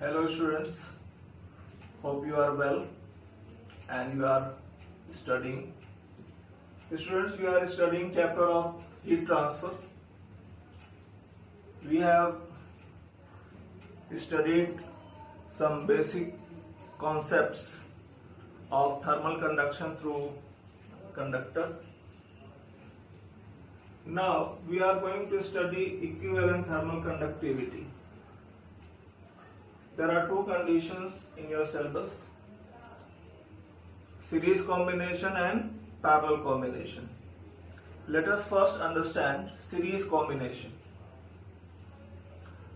Hello students, hope you are well and you are studying. Students, we are studying chapter of heat transfer. We have studied some basic concepts of thermal conduction through conductor. Now we are going to study equivalent thermal conductivity. There are two conditions in your syllabus: series combination and parallel combination. Let us first understand series combination.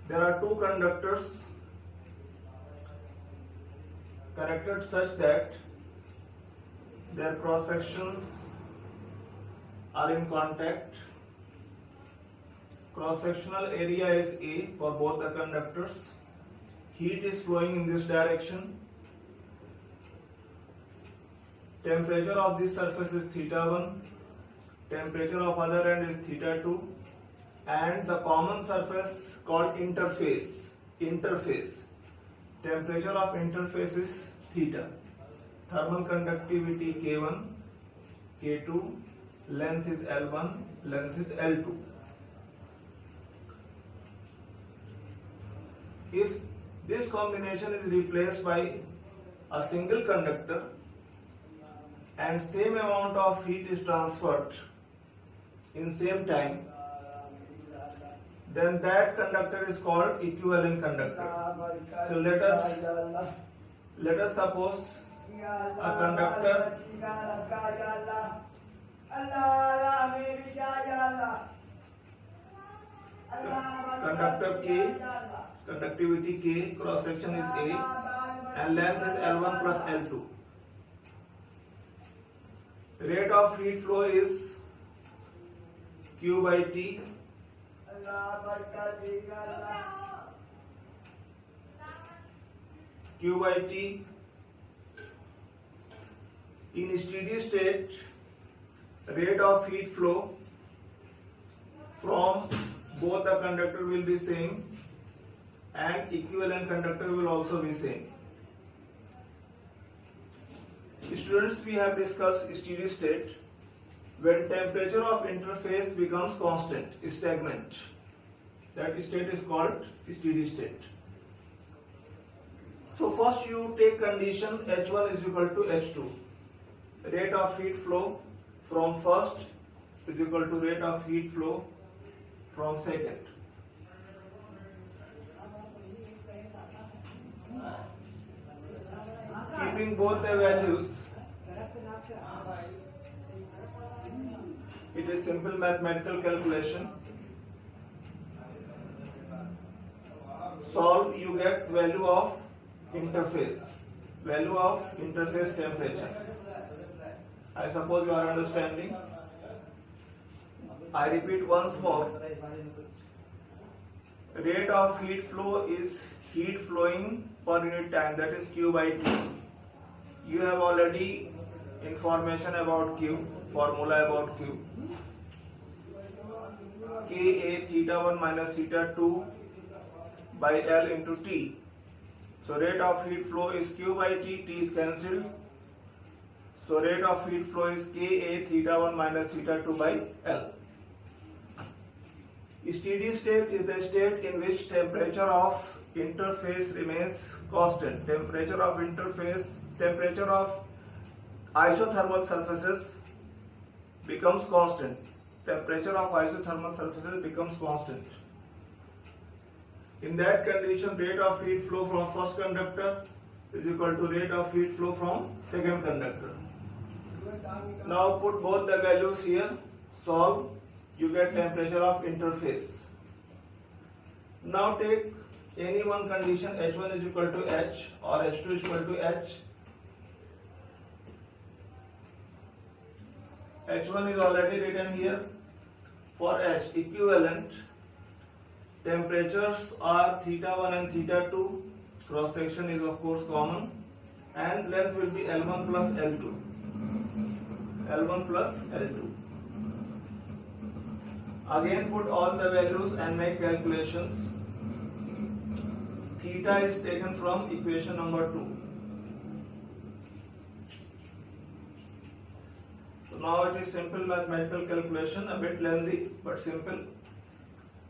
There are two conductors connected such that their cross sections are in contact. Cross sectional area is A for both the conductors. Heat is flowing in this direction. Temperature of this surface is θ1. Temperature of other end is θ2. And the common surface called interface. Temperature of interface is θ. Thermal conductivity K1, K2, length is L1, length is L2. If this combination is replaced by a single conductor and same amount of heat is transferred in same time, then that conductor is called equivalent conductor. So let us suppose a conductor K, conductivity K, cross section is A, and length is L1 plus L2. Rate of heat flow is Q by T. Q by T. In steady state, rate of heat flow from both the conductor will be same and equivalent conductor will also be same. Students, we have discussed steady state when temperature of interface becomes constant, stagnant. That state is called steady state. So first you take condition H1 is equal to H2. Rate of heat flow from first is equal to rate of heat flow from second. Keeping both the values, it is simple mathematical calculation. Solve, you get value of interface temperature. I suppose you are understanding. I repeat once more. Rate of heat flow is heat flowing per unit time, that is Q by T. You have already information about Q, formula about Q. Ka θ1 minus θ2 by L into T. So rate of heat flow is Q by T, T is cancelled. So rate of heat flow is Ka θ1 minus θ2 by L. Steady state is the state in which temperature of interface remains constant. Temperature of isothermal surfaces becomes constant. In that condition, rate of heat flow from first conductor is equal to rate of heat flow from second conductor. Now put both the values here, solve, you get temperature of interface. Now take any one condition, H1 is equal to H or H2 is equal to H. H1 is already written here. For H, equivalent temperatures are θ1 and θ2. Cross section is of course common, and length will be L1 plus L2. Again put all the values and make calculations. theta is taken from equation number 2. So now it is simple mathematical calculation, a bit lengthy but simple.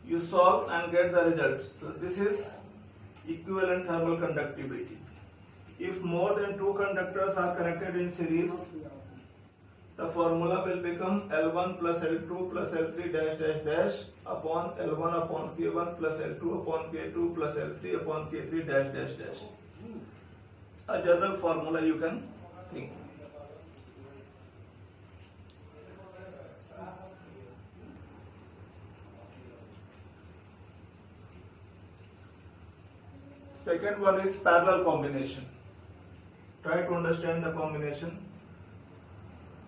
You solve and get the result. So this is equivalent thermal conductivity. If more than two conductors are connected in series, the formula will become L1 plus L2 plus L3 dash dash dash upon L1 upon K1 plus L2 upon K2 plus L3 upon K3 dash dash dash. A general formula you can think. Second one is parallel combination. Try to understand the combination.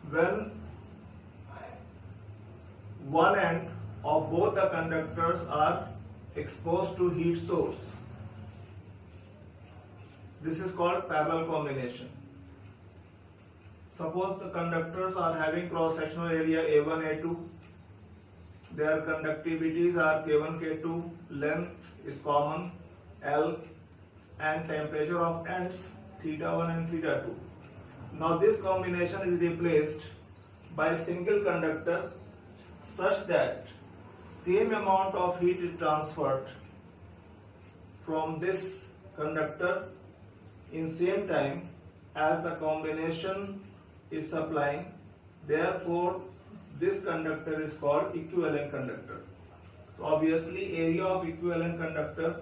When one end of both the conductors are exposed to heat source, this is called parallel combination. Suppose the conductors are having cross-sectional area A1, A2, their conductivities are K1, K2, length is common, L, and temperature of ends theta1 and theta2. Now this combination is replaced by a single conductor such that same amount of heat is transferred from this conductor in same time as the combination is supplying. Therefore, this conductor is called equivalent conductor. So obviously area of equivalent conductor,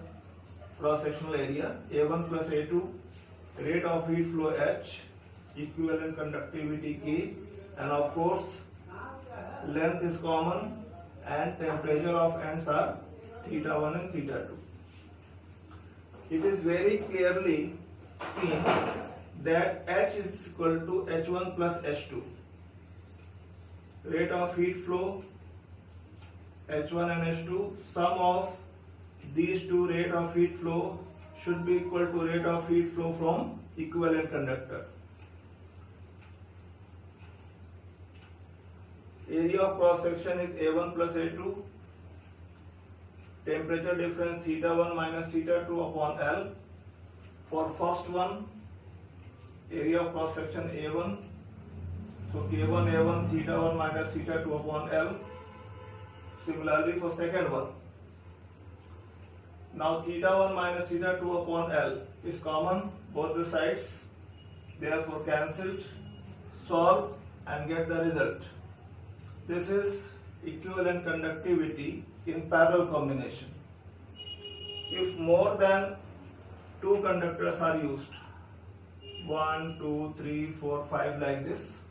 cross-sectional area A1 plus A2, rate of heat flow H, equivalent conductivity K, and of course length is common and temperature of ends are theta1 and theta2. It is very clearly seen that H is equal to H1 plus H2. Rate of heat flow H1 and H2, sum of these two rate of heat flow should be equal to rate of heat flow from equivalent conductor. Area of cross section is A1 plus A2. Temperature difference theta1 minus theta2 upon L. For first one, area of cross section A1. So K1 A1 theta1 minus theta2 upon L. Similarly for second one. Now theta1 minus theta2 upon L is common both the sides. Therefore cancelled. Solve and get the result. This is equivalent conductivity in parallel combination. If more than two conductors are used, 1, 2, 3, 4, 5 like this,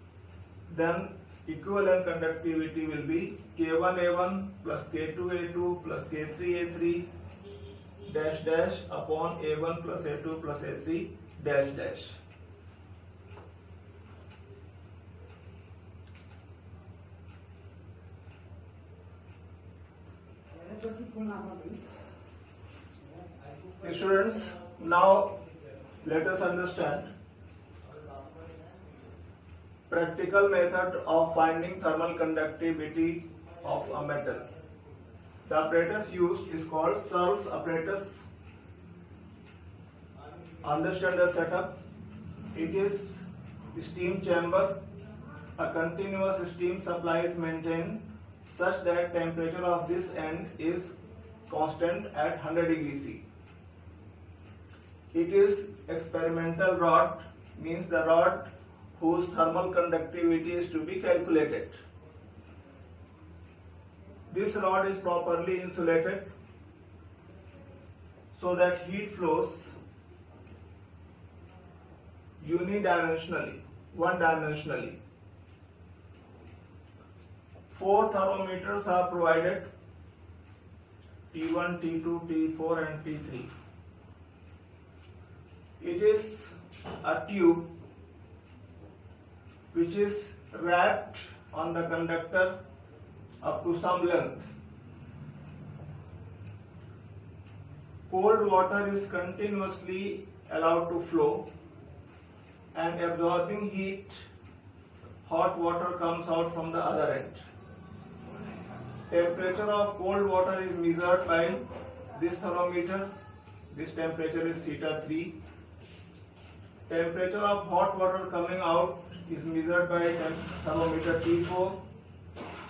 then equivalent conductivity will be K1A1 plus K2A2 plus K3A3 dash dash upon A1 plus A2 plus A3 dash dash. Students, now let us understand practical method of finding thermal conductivity of a metal. The apparatus used is called Searles apparatus. Understand the setup. It is steam chamber. A continuous steam supply is maintained such that temperature of this end is constant at 100 degrees C. It is experimental rod, means the rod whose thermal conductivity is to be calculated. This rod is properly insulated so that heat flows unidimensionally, one-dimensionally. 4 thermometers are provided, T1, T2, T4 and T3. It is a tube which is wrapped on the conductor up to some length. Cold water is continuously allowed to flow and absorbing heat, hot water comes out from the other end. Temperature of cold water is measured by this thermometer This temperature is theta 3. Temperature of hot water coming out is measured by thermometer T4.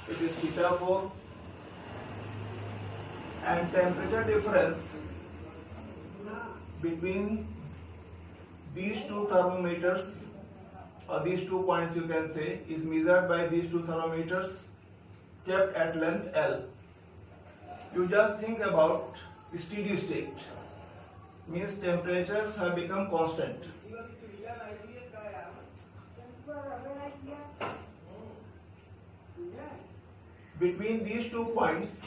It is theta 4. And temperature difference between these two thermometers, or these 2 points you can say, is measured by these two thermometers kept at length L. You just think about steady state, means temperatures have become constant. Between these 2 points,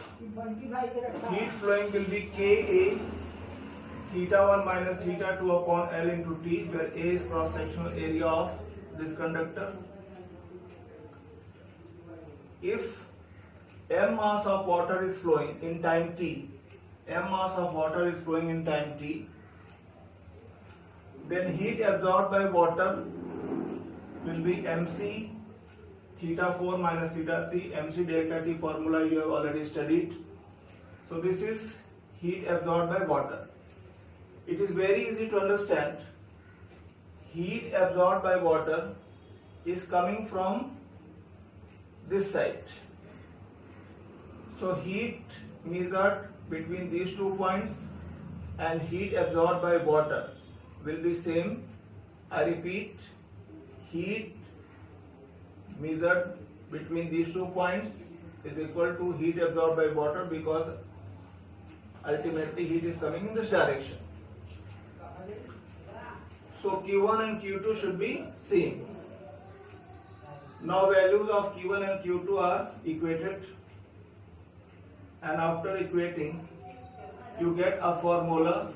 heat flowing will be Ka theta 1 minus theta 2 upon L into T, where A is cross-sectional area of this conductor. If m mass of water is flowing in time t, m mass of water is flowing in time t, then heat absorbed by water will be mc theta 4 minus theta 3. mc delta t formula you have already studied. So this is heat absorbed by water. It is very easy to understand. Heat absorbed by water is coming from this side. So heat measured between these 2 points and heat absorbed by water will be same. I repeat, heat measured between these 2 points is equal to heat absorbed by water, because ultimately heat is coming in this direction. So Q1 and Q2 should be same. Now values of Q1 and Q2 are equated, and after equating you get a formula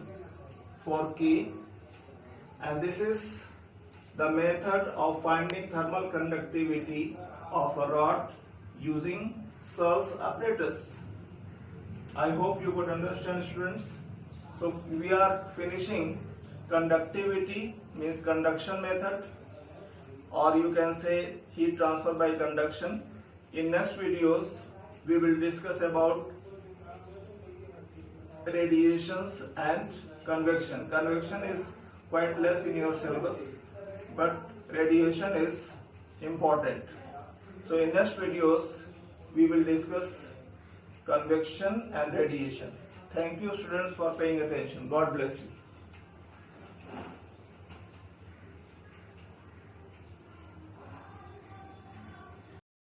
for K, and this is the method of finding thermal conductivity of a rod using Searle's apparatus. I hope you could understand, students. So we are finishing conductivity, means conduction method, or you can say heat transfer by conduction. In next videos we will discuss about radiations and convection. Convection is quite less in your syllabus, but radiation is important. So in next videos we will discuss convection and radiation. Thank you, students, for paying attention. God bless you.